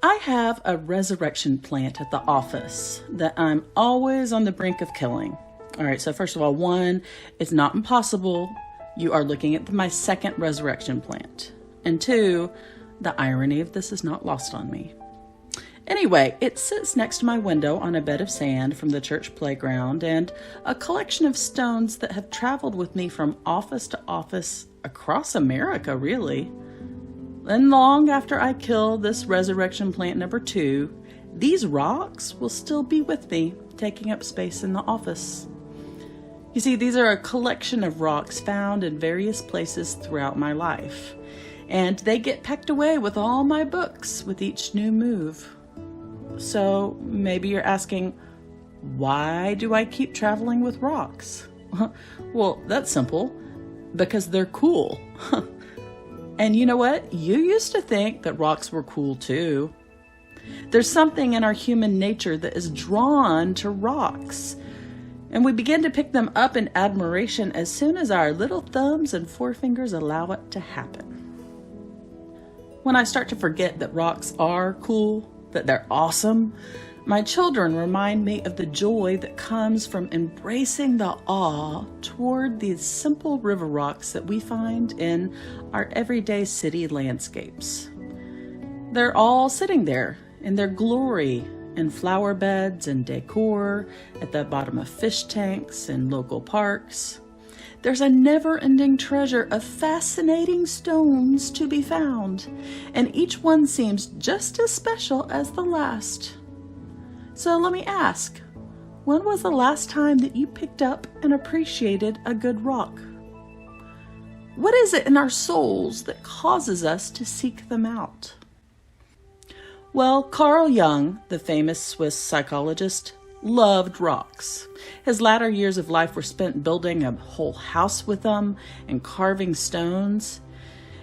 I have a resurrection plant at the office that I'm always on the brink of killing. All right, so first of all, one, it's not impossible. You are looking at my second resurrection plant. And two, the irony of this is not lost on me. Anyway, it sits next to my window on a bed of sand from the church playground and a collection of stones that have traveled with me from office to office across America, really. And long after I kill this resurrection plant number 2, these rocks will still be with me, taking up space in the office. You see, these are a collection of rocks found in various places throughout my life, and they get packed away with all my books with each new move. So maybe you're asking, why do I keep traveling with rocks? Well, that's simple, because they're cool. And you know what? You used to think that rocks were cool too. There's something in our human nature that is drawn to rocks, and we begin to pick them up in admiration as soon as our little thumbs and forefingers allow it to happen. When I start to forget that rocks are cool, that they're awesome, my children remind me of the joy that comes from embracing the awe toward these simple river rocks that we find in our everyday city landscapes. They're all sitting there in their glory in flower beds and decor, at the bottom of fish tanks and local parks. There's a never-ending treasure of fascinating stones to be found, and each one seems just as special as the last. So let me ask, when was the last time that you picked up and appreciated a good rock? What is it in our souls that causes us to seek them out? Well, Carl Jung, the famous Swiss psychologist, loved rocks. His latter years of life were spent building a whole house with them and carving stones.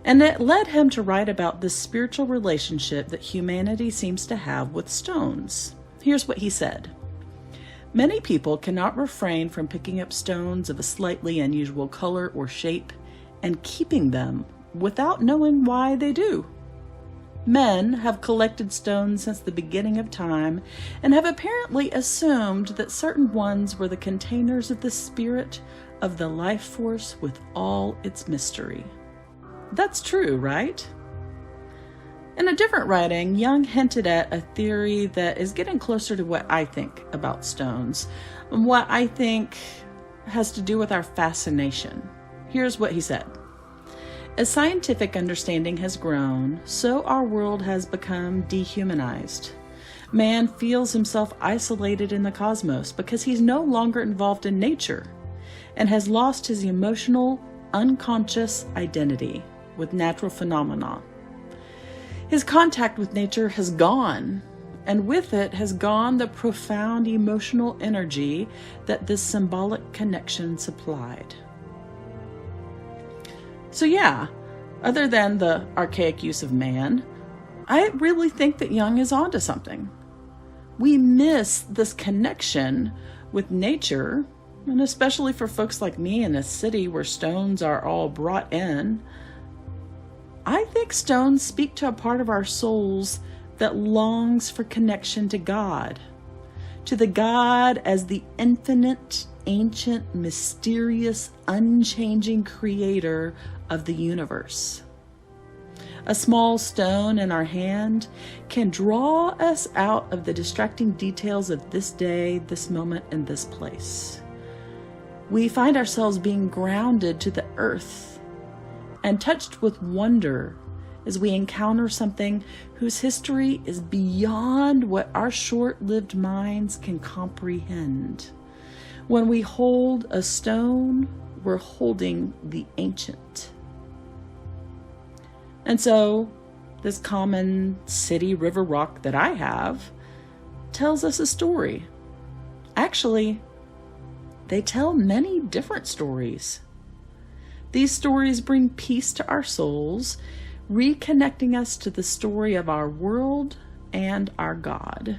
And it led him to write about this spiritual relationship that humanity seems to have with stones. Here's what he said. Many people cannot refrain from picking up stones of a slightly unusual color or shape and keeping them without knowing why they do. Men have collected stones since the beginning of time and have apparently assumed that certain ones were the containers of the spirit of the life force with all its mystery. That's true, right? In a different writing, Jung hinted at a theory that is getting closer to what I think about stones, and what I think has to do with our fascination. Here's what he said. As scientific understanding has grown, so our world has become dehumanized. Man feels himself isolated in the cosmos because he's no longer involved in nature and has lost his emotional, unconscious identity with natural phenomena. His contact with nature has gone, and with it has gone the profound emotional energy that this symbolic connection supplied. So yeah, other than the archaic use of man, I really think that Jung is onto something. We miss this connection with nature, and especially for folks like me in a city where stones are all brought in. I think stones speak to a part of our souls that longs for connection to God, to the God as the infinite, ancient, mysterious, unchanging creator of the universe. A small stone in our hand can draw us out of the distracting details of this day, this moment, and this place. We find ourselves being grounded to the earth and touched with wonder as we encounter something whose history is beyond what our short-lived minds can comprehend. When we hold a stone, we're holding the ancient. And so, this common city river rock that I have tells us a story. Actually, they tell many different stories. These stories bring peace to our souls, reconnecting us to the story of our world and our God.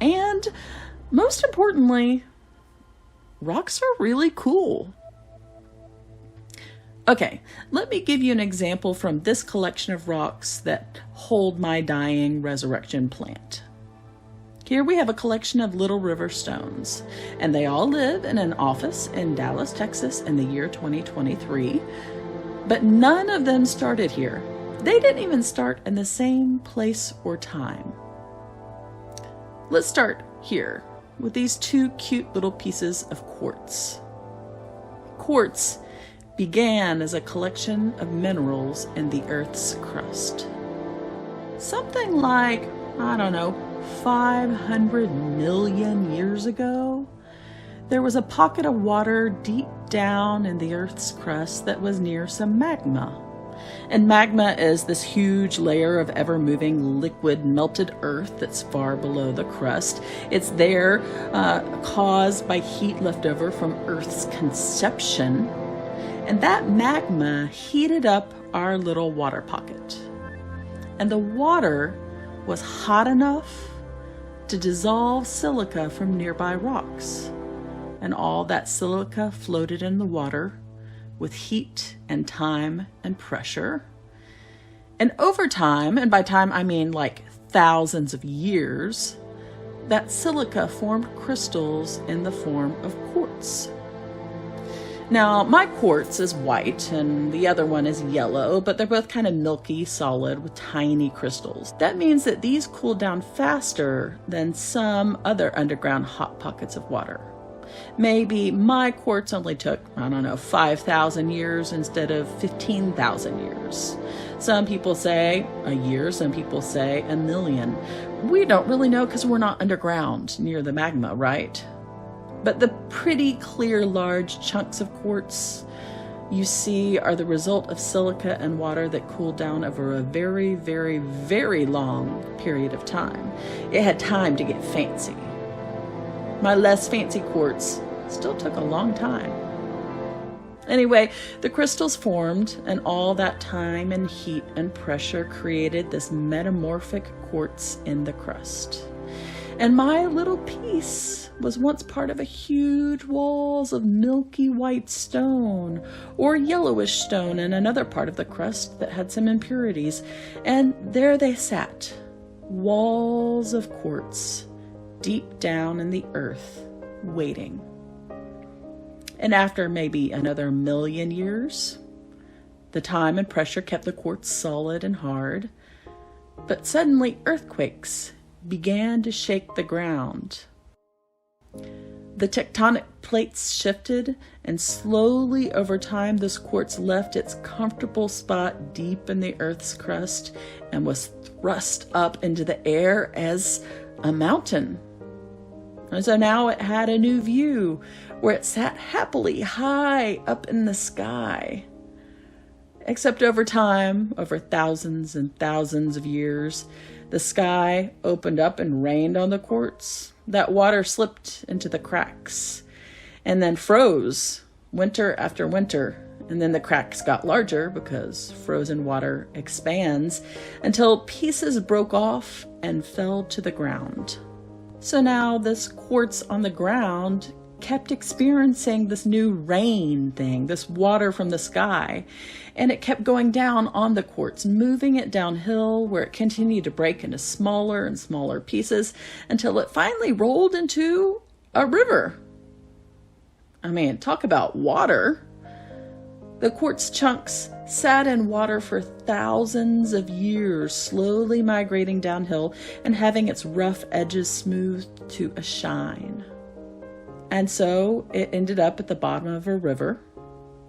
And most importantly, rocks are really cool. Okay, let me give you an example from this collection of rocks that hold my dying resurrection plant. Here we have a collection of little river stones, and they all live in an office in Dallas, Texas in the year 2023, but none of them started here. They didn't even start in the same place or time. Let's start here with these two cute little pieces of quartz. Quartz began as a collection of minerals in the Earth's crust. Something like, 500 million years ago, there was a pocket of water deep down in the Earth's crust that was near some magma. And magma is this huge layer of ever-moving liquid melted earth that's far below the crust. It's there caused by heat left over from Earth's conception. And that magma heated up our little water pocket. And the water was hot enough to dissolve silica from nearby rocks. And all that silica floated in the water with heat and time and pressure. And over time, and by time I mean like thousands of years, that silica formed crystals in the form of quartz. Now, my quartz is white and the other one is yellow, but they're both kind of milky, solid with tiny crystals. That means that these cool down faster than some other underground hot pockets of water. Maybe my quartz only took, 5,000 years instead of 15,000 years. Some people say a year, some people say a million. We don't really know because we're not underground near the magma, right? But the pretty clear large chunks of quartz you see are the result of silica and water that cooled down over a very, very, very long period of time. It had time to get fancy. My less fancy quartz still took a long time. Anyway, the crystals formed, and all that time and heat and pressure created this metamorphic quartz in the crust. And my little piece was once part of a huge walls of milky white stone or yellowish stone in another part of the crust that had some impurities. And there they sat, walls of quartz, deep down in the earth, waiting. And after maybe another million years, the time and pressure kept the quartz solid and hard, but suddenly earthquakes began to shake the ground. The tectonic plates shifted, and slowly over time this quartz left its comfortable spot deep in the Earth's crust and was thrust up into the air as a mountain. And so now it had a new view where it sat happily high up in the sky. Except over time, over thousands and thousands of years, the sky opened up and rained on the quartz. That water slipped into the cracks and then froze winter after winter. And then the cracks got larger because frozen water expands until pieces broke off and fell to the ground. So now this quartz on the ground kept experiencing this new rain thing, this water from the sky, and it kept going down on the quartz, moving it downhill where it continued to break into smaller and smaller pieces until it finally rolled into a river. Talk about water. The quartz chunks sat in water for thousands of years, slowly migrating downhill and having its rough edges smoothed to a shine. And so it ended up at the bottom of a river,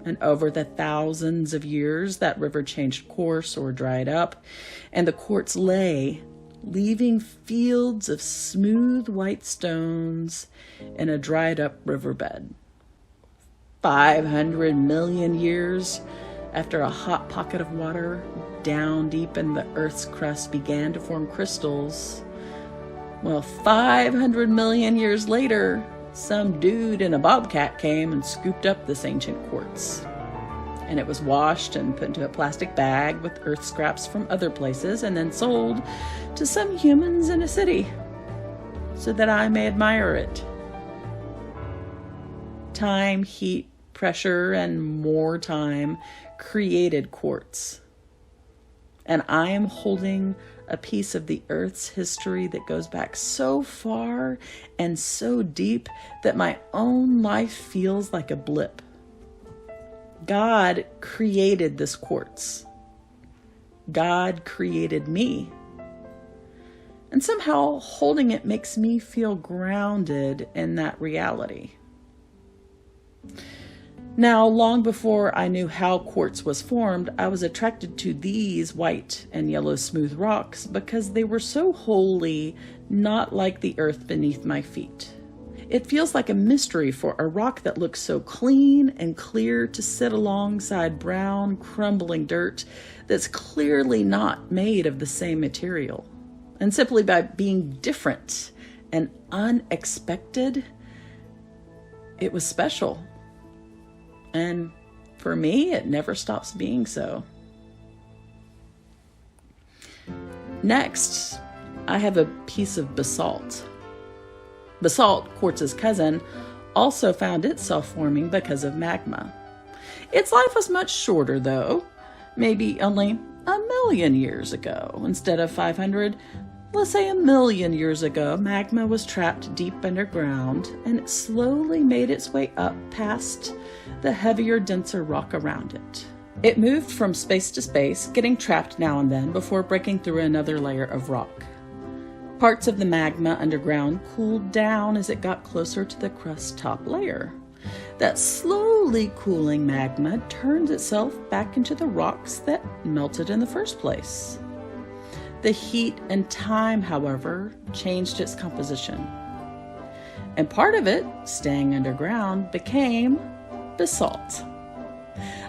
and over the thousands of years, that river changed course or dried up, and the quartz lay, leaving fields of smooth white stones in a dried up riverbed. 500 million years after a hot pocket of water down deep in the Earth's crust began to form crystals. 500 million years later, some dude in a bobcat came and scooped up this ancient quartz. And it was washed and put into a plastic bag with earth scraps from other places and then sold to some humans in a city so that I may admire it. Time, heat, pressure and more time, created quartz. And I am holding a piece of the Earth's history that goes back so far and so deep that my own life feels like a blip. God created this quartz. God created me. And somehow holding it makes me feel grounded in that reality. Now, long before I knew how quartz was formed, I was attracted to these white and yellow smooth rocks because they were so wholly not like the earth beneath my feet. It feels like a mystery for a rock that looks so clean and clear to sit alongside brown, crumbling dirt that's clearly not made of the same material. And simply by being different and unexpected, it was special. And for me, it never stops being so. Next, I have a piece of basalt. Basalt, quartz's cousin, also found itself forming because of magma. Its life was much shorter, though, maybe only 1,000,000 years ago. Instead of 500, let's say 1,000,000 years ago, magma was trapped deep underground, and it slowly made its way up past the heavier, denser rock around it. It moved from space to space, getting trapped now and then before breaking through another layer of rock. Parts of the magma underground cooled down as it got closer to the crust's top layer. That slowly cooling magma turned itself back into the rocks that melted in the first place. The heat and time, however, changed its composition. And part of it, staying underground, became basalt.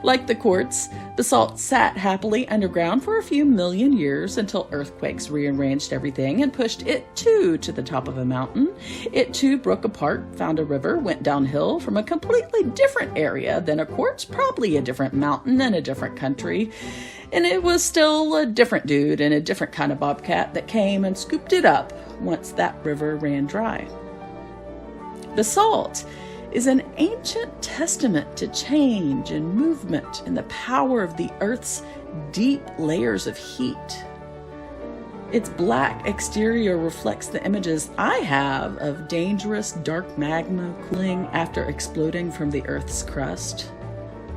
Like the quartz, basalt sat happily underground for a few million years until earthquakes rearranged everything and pushed it too to the top of a mountain. It too broke apart, found a river, went downhill from a completely different area than a quartz, probably a different mountain in a different country. And it was still a different dude and a different kind of bobcat that came and scooped it up once that river ran dry. Basalt is an ancient testament to change and movement and the power of the Earth's deep layers of heat. Its black exterior reflects the images I have of dangerous dark magma cooling after exploding from the Earth's crust.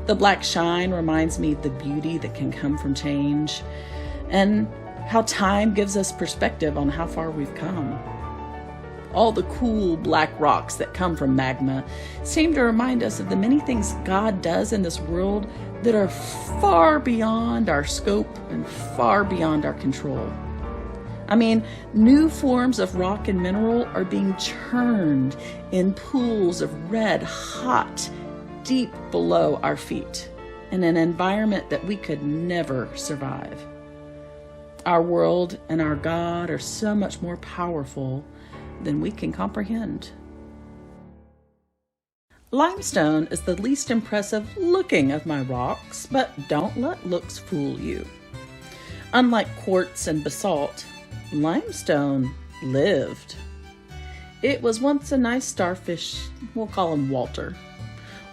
The black shine reminds me of the beauty that can come from change and how time gives us perspective on how far we've come. All the cool black rocks that come from magma seem to remind us of the many things God does in this world that are far beyond our scope and far beyond our control. I mean, new forms of rock and mineral are being churned in pools of red hot, deep below our feet, in an environment that we could never survive. Our world and our God are so much more powerful than we can comprehend. Limestone is the least impressive looking of my rocks, but don't let looks fool you. Unlike quartz and basalt, limestone lived. It was once a nice starfish, we'll call him Walter.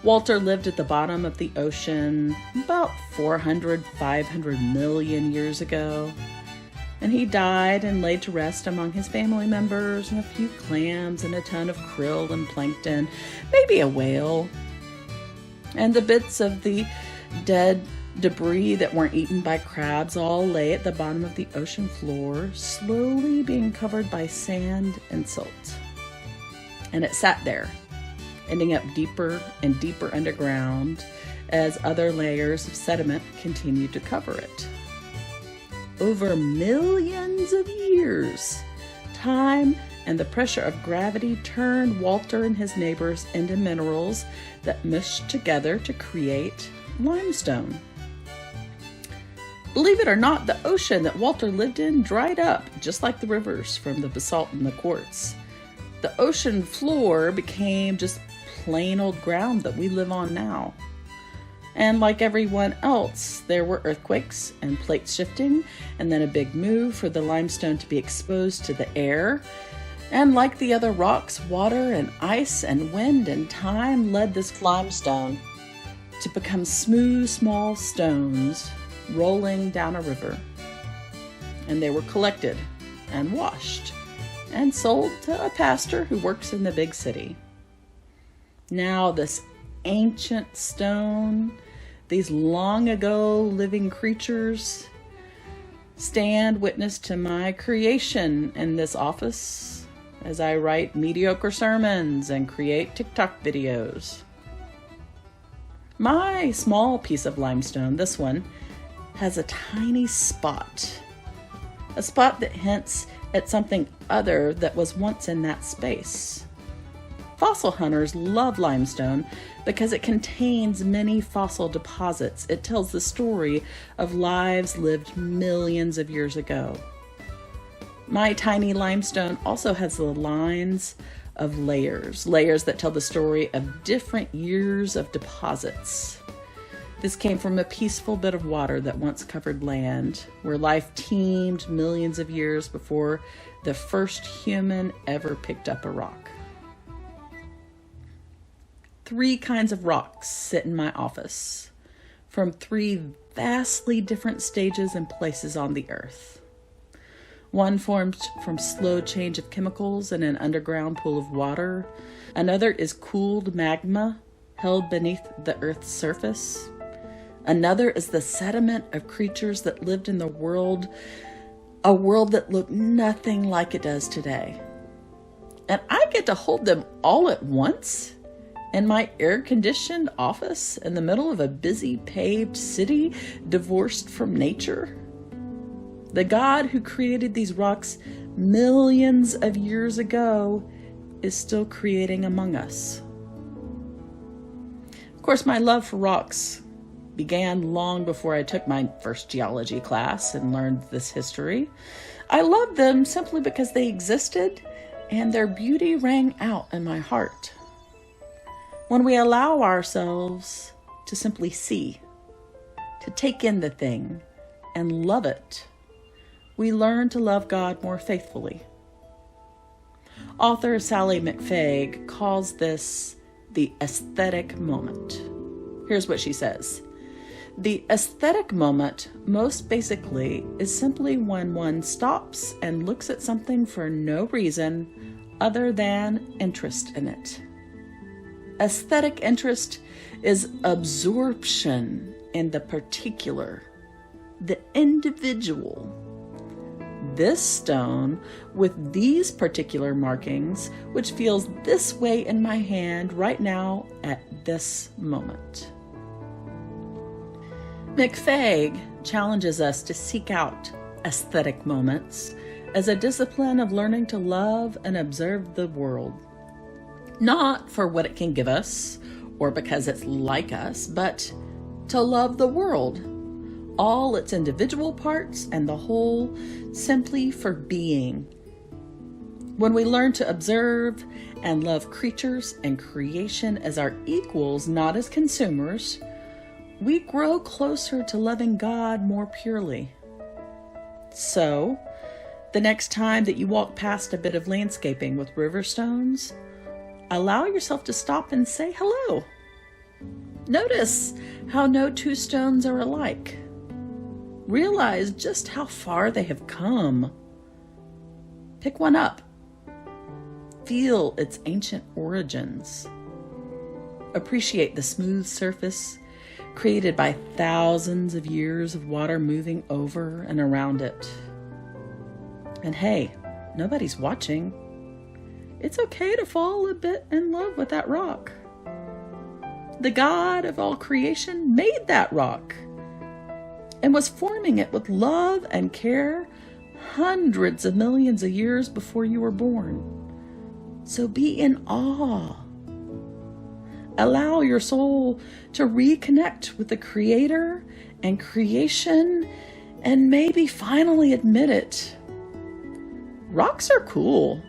Walter lived at the bottom of the ocean about 400, 500 million years ago. And he died and laid to rest among his family members and a few clams and a ton of krill and plankton, maybe a whale. And the bits of the dead debris that weren't eaten by crabs all lay at the bottom of the ocean floor, slowly being covered by sand and silt. And it sat there, ending up deeper and deeper underground as other layers of sediment continued to cover it. Over millions of years, time and the pressure of gravity turned Walter and his neighbors into minerals that mushed together to create limestone. Believe it or not, the ocean that Walter lived in dried up, just like the rivers from the basalt and the quartz. The ocean floor became just plain old ground that we live on now. And like everyone else, there were earthquakes and plate shifting, and then a big move for the limestone to be exposed to the air. And like the other rocks, water and ice and wind and time led this limestone to become smooth, small stones rolling down a river. And they were collected and washed and sold to a pastor who works in the big city. Now this ancient stone, these long ago living creatures, stand witness to my creation in this office as I write mediocre sermons and create TikTok videos. My small piece of limestone, this one, has a tiny spot. A spot that hints at something other that was once in that space. Fossil hunters love limestone because it contains many fossil deposits. It tells the story of lives lived millions of years ago. My tiny limestone also has the lines of layers that tell the story of different years of deposits. This came from a peaceful bit of water that once covered land, where life teemed millions of years before the first human ever picked up a rock. 3 kinds of rocks sit in my office, from 3 vastly different stages and places on the earth. One formed from slow change of chemicals in an underground pool of water. Another is cooled magma held beneath the earth's surface. Another is the sediment of creatures that lived in the world, a world that looked nothing like it does today. And I get to hold them all at once in my air-conditioned office in the middle of a busy paved city divorced from nature. The God who created these rocks millions of years ago is still creating among us. Of course, my love for rocks began long before I took my first geology class and learned this history. I loved them simply because they existed and their beauty rang out in my heart. When we allow ourselves to simply see, to take in the thing and love it, we learn to love God more faithfully. Author Sally McFague calls this the aesthetic moment. Here's what she says. The aesthetic moment, most basically, is simply when one stops and looks at something for no reason other than interest in it. Aesthetic interest is absorption in the particular, the individual. This stone with these particular markings, which feels this way in my hand right now at this moment. McFague challenges us to seek out aesthetic moments as a discipline of learning to love and observe the world. Not for what it can give us or because it's like us, but to love the world, all its individual parts and the whole, simply for being. When we learn to observe and love creatures and creation as our equals, not as consumers, we grow closer to loving God more purely. So, the next time that you walk past a bit of landscaping with river stones, allow yourself to stop and say hello. Notice how no 2 stones are alike. Realize just how far they have come. Pick one up. Feel its ancient origins. Appreciate the smooth surface created by thousands of years of water moving over and around it. And hey, nobody's watching. It's okay to fall a bit in love with that rock. The God of all creation made that rock and was forming it with love and care hundreds of millions of years before you were born. So be in awe. Allow your soul to reconnect with the Creator and creation, and maybe finally admit it. Rocks are cool.